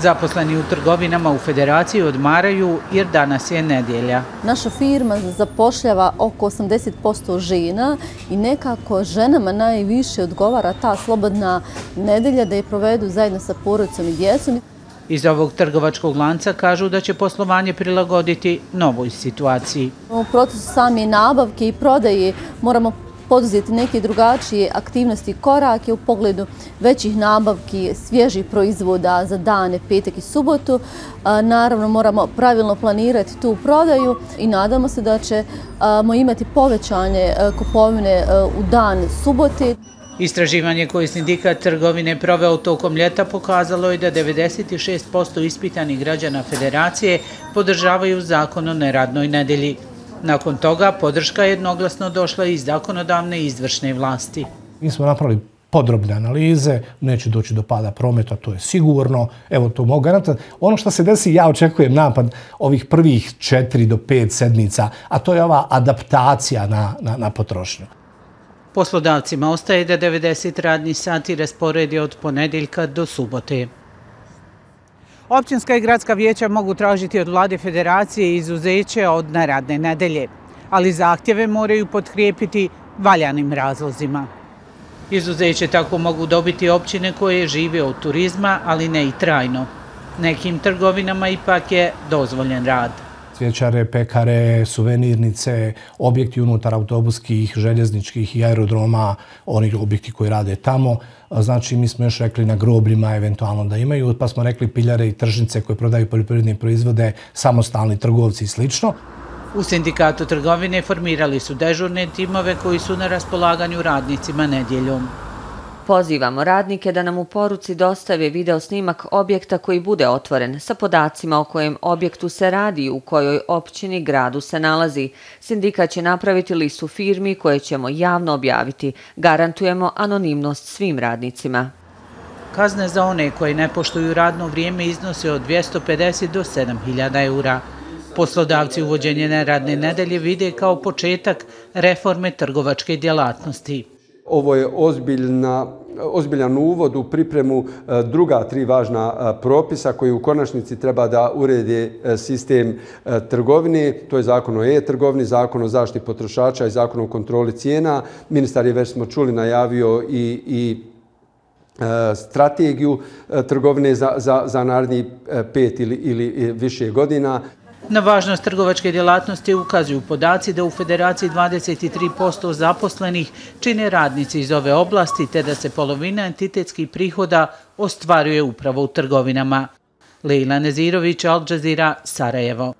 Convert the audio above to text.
Zaposleni u trgovinama u Federaciji odmaraju jer danas je nedjelja. Naša firma zapošljava oko 80% žena i nekako ženama najviše odgovara ta slobodna nedjelja da je provedu zajedno sa porodicom i djecom. Iz ovog trgovačkog lanca kažu da će poslovanje prilagoditi novoj situaciji. U procesu same nabavke i prodaje moramo poduzeti neke drugačije aktivnosti i korake u pogledu većih nabavki svježih proizvoda za dane petak i subotu. Naravno moramo pravilno planirati tu prodaju i nadamo se da ćemo imati povećanje kupovine u dan subote. Istraživanje koje sindikat trgovine proveo tokom ljeta pokazalo je da 96% ispitanih građana Federacije podržavaju zakon o neradnoj nedelji. Nakon toga podrška je jednoglasno došla iz zakonodavne i izvršne vlasti. Mi smo napravili podrobne analize, neće doći do pada prometa, to je sigurno, evo to mogu garantati. Ono što se desi, ja očekujem napad ovih prvih 4 do 5 sedmica, a to je ova adaptacija na potrošnju. Poslodavcima ostaje da 90 radnih sati rasporedi od ponedjeljka do subote. Općinska i gradska vijeća mogu tražiti od vlade Federacije izuzeće od neradne nedelje, ali zahtjeve moraju potkrijepiti valjanim razlozima. Izuzeće tako mogu dobiti općine koje žive od turizma, ali ne i trajno. Nekim trgovinama ipak je dozvoljen rad. Cvjećare, pekare, suvenirnice, objekti unutar autobuskih, željezničkih i aerodroma, oni objekti koji rade tamo. Znači, mi smo još rekli na grobljima eventualno da imaju, pa smo rekli piljare i tržnice koje prodaju poljoprivredne proizvode, samostalni trgovci i slično. U sindikatu trgovine formirali su dežurne timove koji su na raspolaganju radnicima nedjeljom. Pozivamo radnike da nam u poruci dostave video snimak objekta koji bude otvoren sa podacima o kojem objektu se radi, u kojoj općini, gradu se nalazi. Sindikat će napraviti listu firmi koje ćemo javno objaviti. Garantujemo anonimnost svim radnicima. Kazne za one koji ne poštuju radno vrijeme iznose od 250 do 7.000 eura. Poslodavci uvođenje neradne nedelje vide kao početak reforme trgovačke djelatnosti. Ovo je ozbiljan uvod u pripremu druga 3 važna propisa koji u konačnici treba da urede sistem trgovine. To je zakon o e-trgovini, zakon o zaštiti potrošača i zakon o kontroli cijena. Ministar je, već smo čuli, najavio i strategiju trgovine za narednih 5 ili više godina. Na važnost trgovačke djelatnosti ukazuju podaci da u Federaciji 23% zaposlenih čine radnici iz ove oblasti, te da se polovina entitetskih prihoda ostvaruje upravo u trgovinama. Lejla Nezirović, Al Jazeera, Sarajevo.